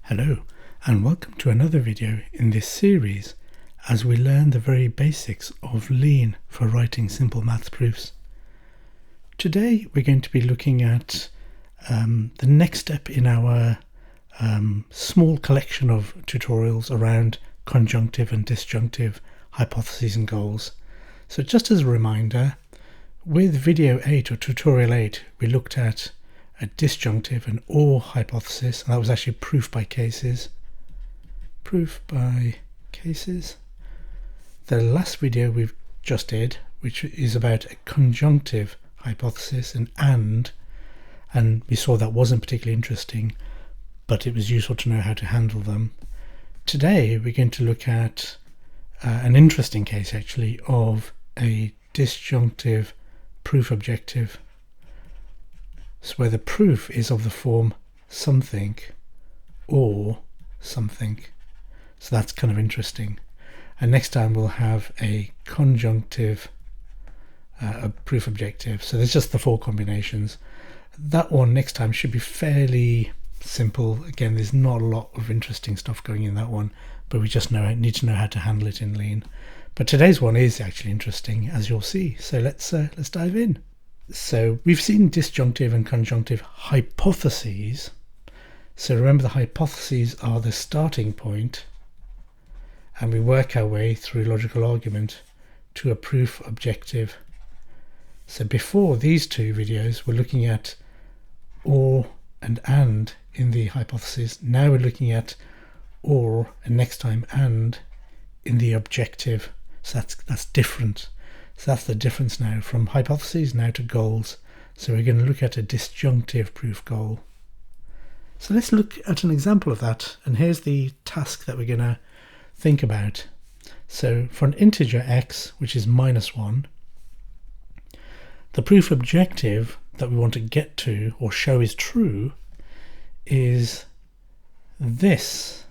Hello and welcome to another video in this series as we learn the very basics of Lean for writing simple maths proofs. Today we're going to be looking at the next step in our small collection of tutorials around conjunctive and disjunctive hypotheses and goals. So just as a reminder, with video 8 or tutorial 8 we looked at a disjunctive and or hypothesis, and that was actually proof by cases. The last video we've just did, which is about a conjunctive hypothesis and we saw that wasn't particularly interesting, but it was useful to know how to handle them. Today we're going to look at an interesting case actually of a disjunctive proof objective. So where the proof is of the form something or something. So that's kind of interesting. And next time we'll have a conjunctive a proof objective. So there's just the four combinations. That one next time should be fairly simple. Again, there's not a lot of interesting stuff going in that one, but we just need to know how to handle it in Lean. But today's one is actually interesting, as you'll see. So let's dive in. So we've seen disjunctive and conjunctive hypotheses. So remember, the hypotheses are the starting point and we work our way through logical argument to a proof objective. So before these two videos we're looking at or and in the hypothesis. Now we're looking at or and next time and in the objective. So that's different. So that's the difference now from hypotheses now to goals. So we're going to look at a disjunctive proof goal. So let's look at an example of that, and here's the task that we're going to think about. So for an integer x, which is -1, the proof objective that we want to get to or show is true is this,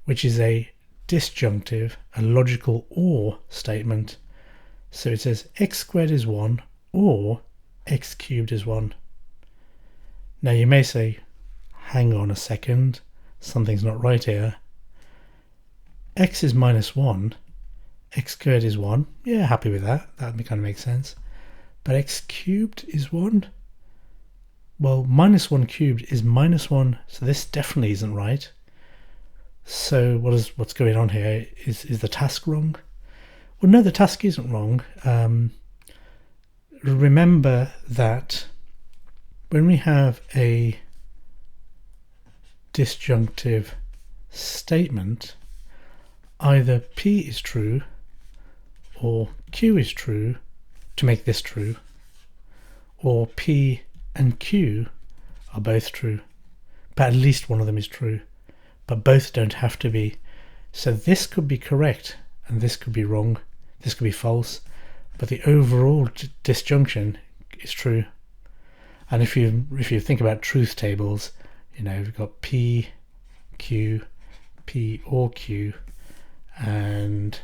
which is a disjunctive, a logical or statement. So it says x squared is 1 or x cubed is 1. Now you may say, hang on a second, something's not right here. X is -1, x squared is 1. Yeah, happy with that. That kind of makes sense. But x cubed is 1? Well, -1 cubed is -1, so this definitely isn't right. So what's going on here? Is the task wrong? Well, no, the task isn't wrong. Remember that when we have a disjunctive statement, either P is true or Q is true to make this true, or P and Q are both true, but at least one of them is true, but both don't have to be. So this could be correct and this could be wrong, this could be false, but the overall disjunction is true. And if you think about truth tables, you know, we've got P, Q, P or Q, and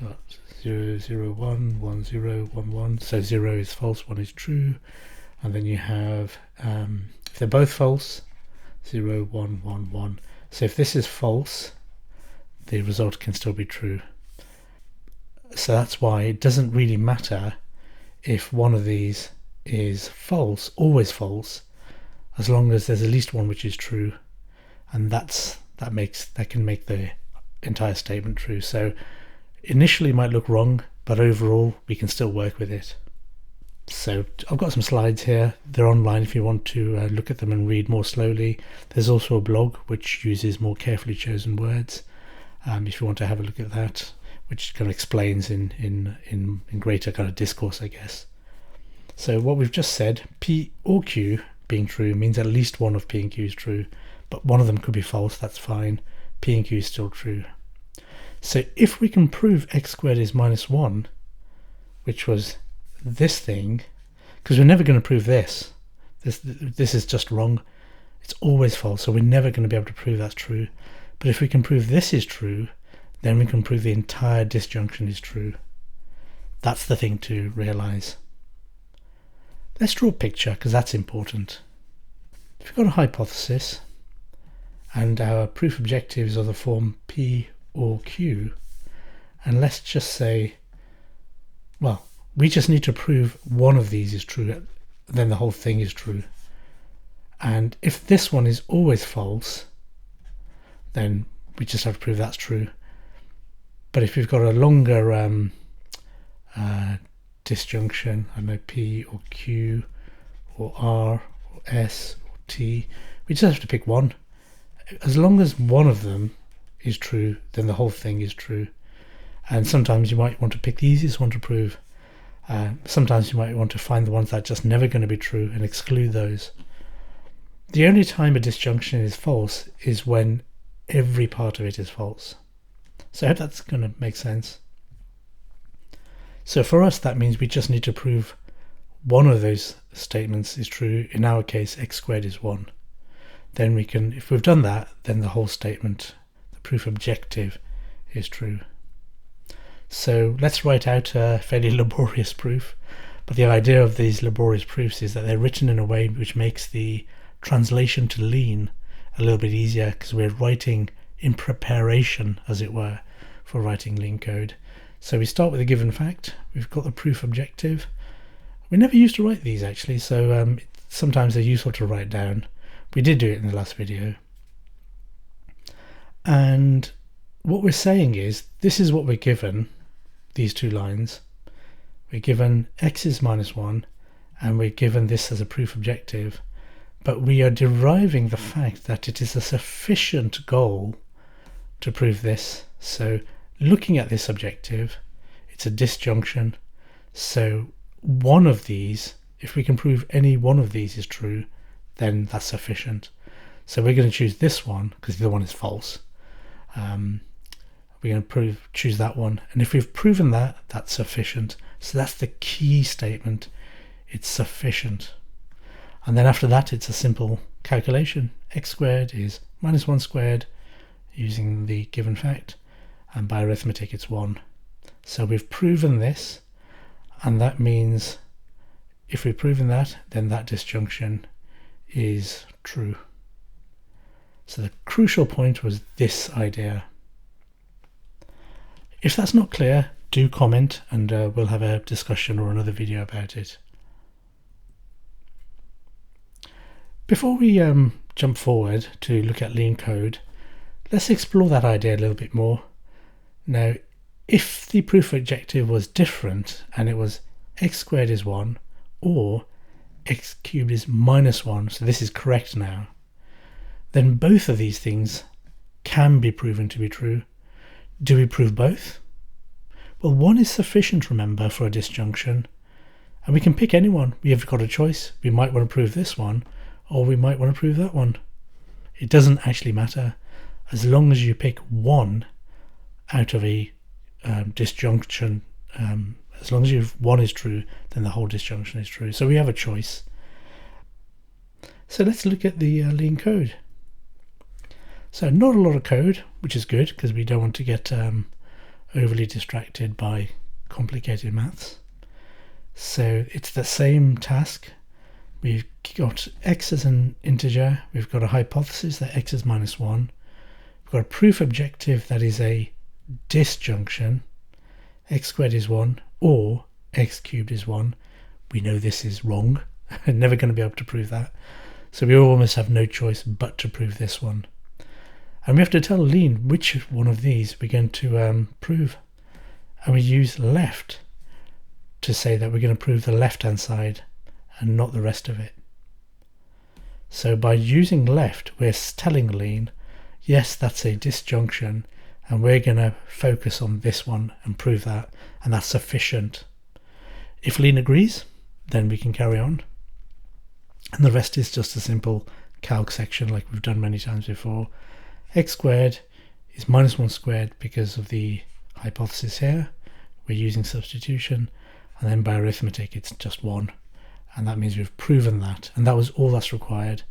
got 0, 0, 1, 1, 0, 1, 1. So 0 is false, 1 is true. And then you have, if they're both false, 0, 1, 1, 1. So if this is false, the result can still be true. So that's why it doesn't really matter if one of these is false, always false, as long as there's at least one which is true, and that can make the entire statement true. So initially it might look wrong, but overall we can still work with it. So I've got some slides here. They're online if you want to look at them and read more slowly. There's also a blog which uses more carefully chosen words, if you want to have a look at that, which kind of explains in greater kind of discourse, I guess. So what we've just said, P or Q being true means at least one of P and Q is true, but one of them could be false, that's fine. P and Q is still true. So if we can prove x squared is -1, which was this thing, because we're never going to prove this. This is just wrong. It's always false, so we're never going to be able to prove that's true. But if we can prove this is true, then we can prove the entire disjunction is true. That's the thing to realize. Let's draw a picture, because that's important. If we've got a hypothesis, and our proof objectives are the form P or Q. And let's just say, well, we just need to prove one of these is true, then the whole thing is true. And if this one is always false, then we just have to prove that's true. But if we've got a longer disjunction, I don't know, P or Q or R or S or T, we just have to pick one. As long as one of them is true, then the whole thing is true. And sometimes you might want to pick the easiest one to prove. Sometimes you might want to find the ones that are just never going to be true and exclude those. The only time a disjunction is false is when every part of it is false. So I hope that's going to make sense. So for us, that means we just need to prove one of those statements is true. In our case, x squared is 1. Then we can, if we've done that, then the whole statement, the proof objective, is true. So let's write out a fairly laborious proof. But the idea of these laborious proofs is that they're written in a way which makes the translation to Lean a little bit easier, because we're writing in preparation, as it were, for writing Lean code. So we start with a given fact. We've got the proof objective. We never used to write these actually, so sometimes they're useful to write down. We did do it in the last video. And what we're saying is, this is what we're given, these two lines. We're given x is minus 1, and we're given this as a proof objective. But we are deriving the fact that it is a sufficient goal to prove this. So looking at this objective, it's a disjunction. So one of these, if we can prove any one of these is true, then that's sufficient. So we're going to choose this one because the other one is false. We're going to choose that one. And if we've proven that, that's sufficient. So that's the key statement. It's sufficient. And then after that, it's a simple calculation. X squared is minus 1 squared using the given fact. And by arithmetic, it's 1. So we've proven this. And that means if we've proven that, then that disjunction is true. So the crucial point was this idea. If that's not clear, do comment and we'll have a discussion or another video about it. Before we jump forward to look at Lean code, let's explore that idea a little bit more. Now, if the proof objective was different and it was x squared is 1 or x cubed is minus 1, so this is correct now, then both of these things can be proven to be true. Do we prove both? Well, one is sufficient, remember, for a disjunction, and we can pick any one. We have got a choice. We might want to prove this one, or we might want to prove that one. It doesn't actually matter, as long as you pick one out of a disjunction. As long as one is true, then the whole disjunction is true. So we have a choice. So let's look at the Lean code. So not a lot of code, which is good because we don't want to get overly distracted by complicated maths. So it's the same task. We've got x as an integer. We've got a hypothesis that x is minus 1. We've got a proof objective that is a disjunction. X squared is 1 or x cubed is 1. We know this is wrong. Never going to be able to prove that. So we almost have no choice but to prove this one. And we have to tell Lean which one of these we're going to prove. And we use left to say that we're going to prove the left-hand side and not the rest of it. So by using left, we're telling Lean, yes, that's a disjunction, and we're going to focus on this one and prove that, and that's sufficient. If Lean agrees, then we can carry on. And the rest is just a simple calc section like we've done many times before. X squared is minus 1 squared because of the hypothesis here. We're using substitution, and then by arithmetic it's just 1. And that means we've proven that, and that was all that's required.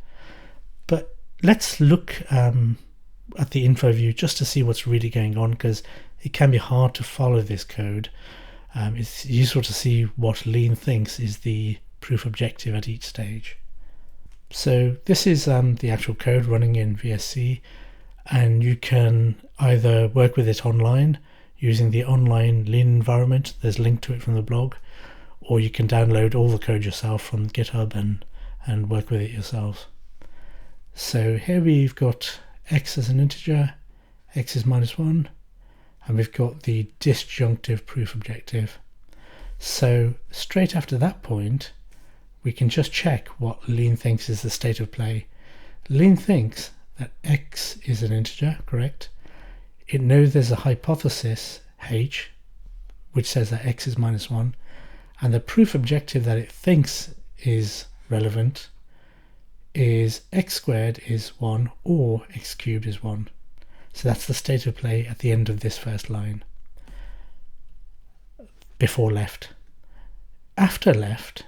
But let's look at the info view just to see what's really going on, because it can be hard to follow this code. It's useful to see what Lean thinks is the proof objective at each stage. So this is the actual code running in VSC, and you can either work with it online using the online Lean environment. There's a link to it from the blog, or you can download all the code yourself from GitHub and work with it yourself. So here we've got x as an integer, x is -1, and we've got the disjunctive proof objective. So straight after that point, we can just check what Lean thinks is the state of play. Lean thinks that x is an integer, correct? It knows there's a hypothesis h, which says that x is -1, and the proof objective that it thinks is relevant is x squared is 1 or x cubed is 1. So that's the state of play at the end of this first line, before left. After left,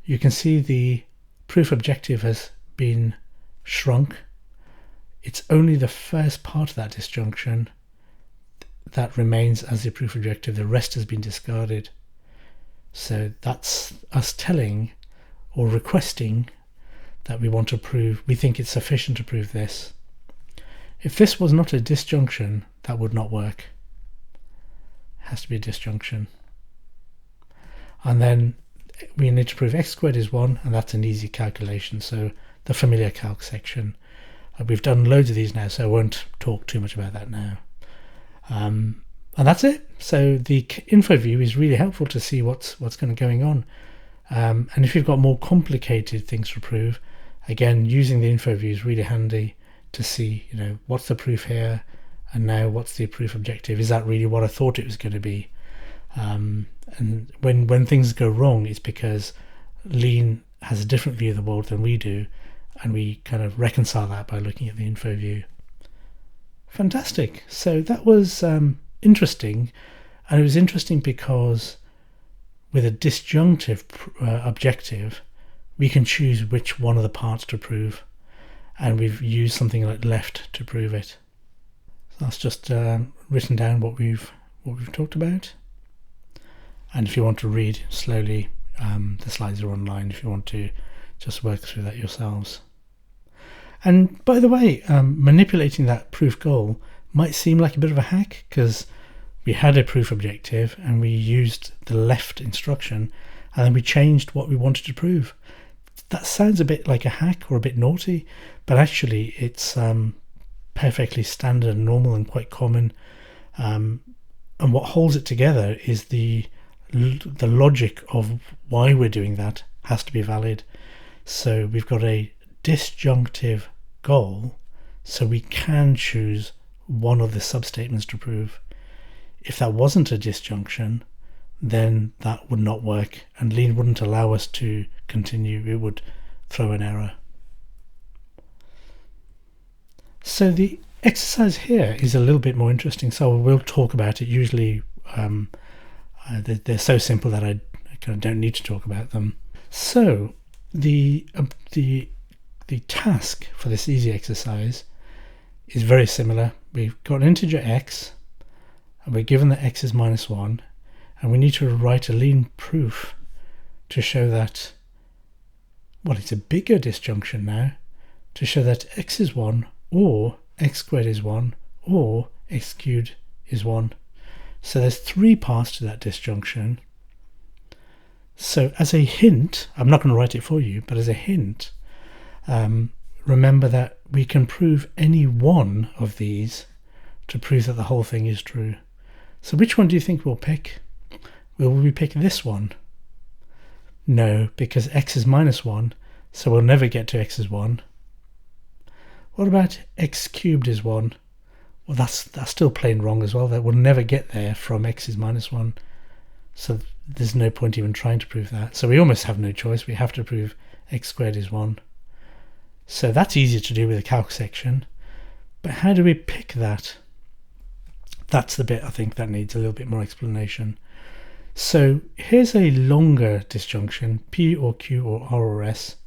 you can see the proof objective has been shrunk. It's only the first part of that disjunction that remains as the proof objective. The rest has been discarded. So that's us telling or requesting that we want to prove, we think it's sufficient to prove this. If this was not a disjunction, that would not work. It has to be a disjunction. And then we need to prove x squared is 1, and that's an easy calculation. So the familiar calc section. We've done loads of these now, so I won't talk too much about that now. And that's it. So the info view is really helpful to see what's kind of going on. And if you've got more complicated things to prove, again, using the info view is really handy to see, what's the proof here, and now what's the proof objective? Is that really what I thought it was going to be? And when things go wrong, it's because Lean has a different view of the world than we do, and we kind of reconcile that by looking at the info view. Fantastic. So that was interesting, and it was interesting because with a disjunctive objective, we can choose which one of the parts to prove, and we've used something like left to prove it. So that's just written down what we've talked about. And if you want to read slowly, the slides are online if you want to just work through that yourselves. And by the way, manipulating that proof goal might seem like a bit of a hack, because we had a proof objective and we used the left instruction, and then we changed what we wanted to prove. That sounds a bit like a hack or a bit naughty, but actually it's perfectly standard and normal and quite common. And what holds it together is the logic of why we're doing that has to be valid. So we've got a disjunctive goal, so we can choose one of the substatements to prove. If that wasn't a disjunction, then that would not work, and Lean wouldn't allow us to continue. It would throw an error. So the exercise here is a little bit more interesting, so we'll talk about it. Usually they're so simple that I kind of don't need to talk about them. So the task for this easy exercise is very similar. We've got an integer x, and we're given that x is -1, and we need to write a Lean proof to show that, well, it's a bigger disjunction now, to show that x is 1 or x squared is 1 or x cubed is 1. So there's 3 parts to that disjunction. So as a hint, I'm not going to write it for you, but as a hint, remember that we can prove any one of these to prove that the whole thing is true. So which one do you think we'll pick? Will we pick this one? No, because x is -1, so we'll never get to x is 1. What about x cubed is 1? Well, that's still plain wrong as well. That we'll never get there from x is -1. So there's no point even trying to prove that. So we almost have no choice. We have to prove x squared is 1. So that's easier to do with the calc section. But how do we pick that? That's the bit I think that needs a little bit more explanation. So here's a longer disjunction, P or Q or R or S.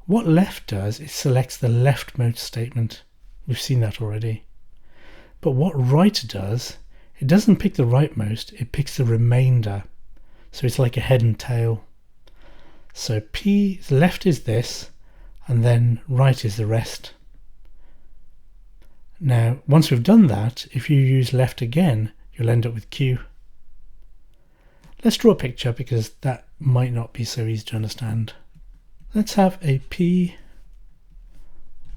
What left does is selects the leftmost statement. We've seen that already. But what right does, it doesn't pick the rightmost, it picks the remainder. So it's like a head and tail. So P left is this, and then right is the rest. Now, once we've done that, if you use left again, you'll end up with Q. Let's draw a picture because that might not be so easy to understand. Let's have a P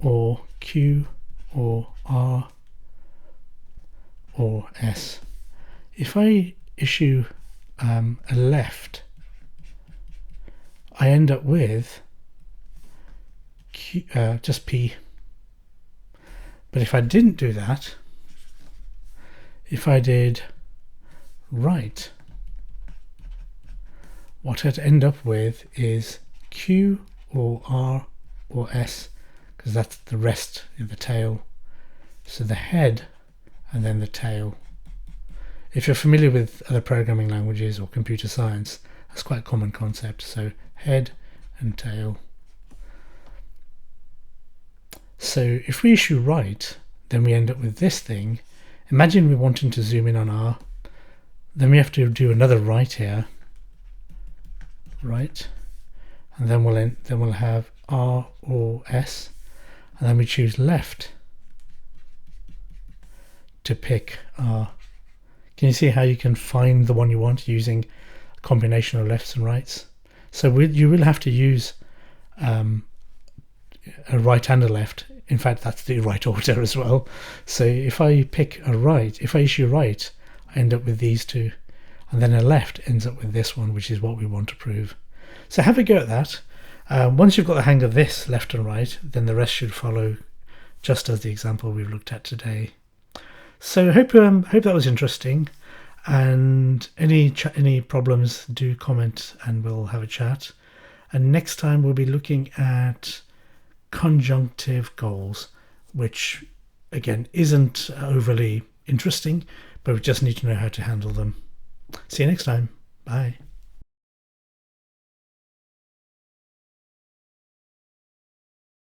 or Q or R or S. If I issue a left, I end up with Q, just P. But if I didn't do that, if I did right, what I'd end up with is Q or R or S, because that's the rest of the tail. So the head and then the tail. If you're familiar with other programming languages or computer science, that's quite a common concept. So head and tail. So if we issue right, then we end up with this thing. Imagine we're wanting to zoom in on R. Then we have to do another right here. Right. And then we'll have R or S. And then we choose left to pick R. Can you see how you can find the one you want using a combination of lefts and rights? So you will have to use a right and a left. In fact, that's the right order as well. So if I pick a right, if I issue right, I end up with these two. And then a left ends up with this one, which is what we want to prove. So have a go at that. Once you've got the hang of this left and right, then the rest should follow just as the example we've looked at today. So I hope that was interesting. And any problems, do comment and we'll have a chat. And next time we'll be looking at conjunctive goals, which again isn't overly interesting, but we just need to know how to handle them. See you next time. Bye.